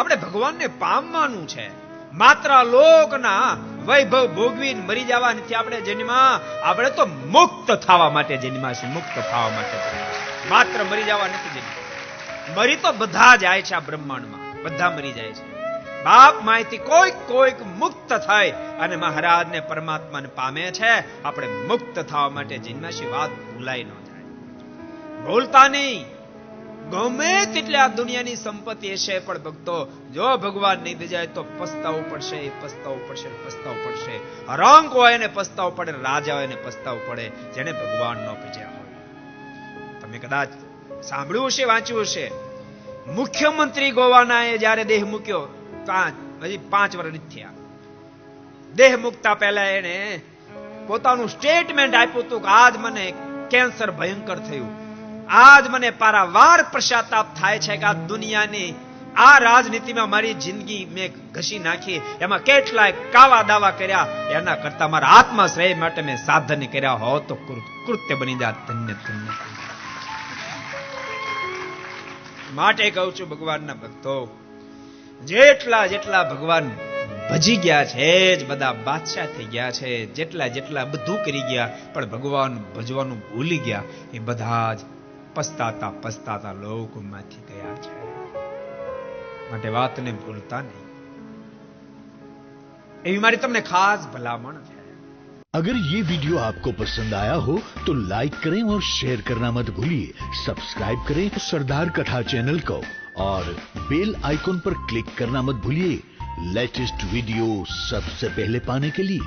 આપણે ભગવાનને પામવાનું છે. માત્ર લોકના વૈભવ ભોગવીને મરી જવા નથી આપણે જન્મા. આપણે તો મુક્ત થવા માટે જન્મા છે. મુક્ત થવા માટે માત્ર મરી જવા નથી જન્મા. મરી તો બધા જાય છે આ બ્રહ્માંડમાં, બધા મરી જાય છે. બાપ માહિતી કોઈક મુક્ત થાય અને મહારાજને પરમાત્માને પામે છે. આપણે મુક્ત થવા માટે જન્મ્યા છે. વાત ભૂલાઈ ન જાય, ભૂલતા નહીં. ગમે તેટલી આ દુનિયાની સંપત્તિ હશે, પણ ભક્તો જો ભગવાન નહીં દઈ જાય તો પસ્તાવું પડશે, પસ્તાવું પડશે, પસ્તાવું પડશે. રંગ હોય એને પસ્તાવું પડે, રાજા હોય એને પસ્તાવું પડે, જેને ભગવાન ન પૂજ્યા હોય. તમે કદાચ સાંભળ્યું હશે, વાંચ્યું હશે, મુખ્યમંત્રી ગોવાના એ જયારે દેહ મૂક્યો, હજી 5 વર્ષ નથી થયા. દેહ મૂકતા પહેલા એને પોતાનું સ્ટેટમેન્ટ આપ્યું હતું કે આજ મને કેન્સર ભયંકર થયું, આજ મને પારાવાર પશ્ચાતાપ થાય છે કે આ દુનિયાની આ રાજનીતિમાં મારી જિંદગી મેં ઘસી નાખી, એમાં કેટલાય કાવા દાવા કર્યા, એના કરતા મારા આત્માશ્રય માટે મેં સાધન કર્યા હો તો કૃત્ય બની જાત. ધન્ય ધન્ય. માટે કહું છું ભગવાનના ભક્તો, જેટલા ભગવાન ભજી ગયા છે જ બધા બાદશાહ થઈ ગયા છે. જેટલા બધું કરી ગયા પણ ભગવાન ભજવાનું ભૂલી ગયા, એ બધા જ પસ્તાતા લોકમાંથી ગયા છે. માટે વાતને ભૂલતા નહીં, એવી મારી તમને ખાસ ભલામણ છે. अगर ये वीडियो आपको पसंद आया हो तो लाइक करें और शेयर करना मत भूलिए. सब्सक्राइब करें सरदार कथा चैनल को और बेल आइकॉन पर क्लिक करना मत भूलिए लेटेस्ट वीडियो सबसे पहले पाने के लिए.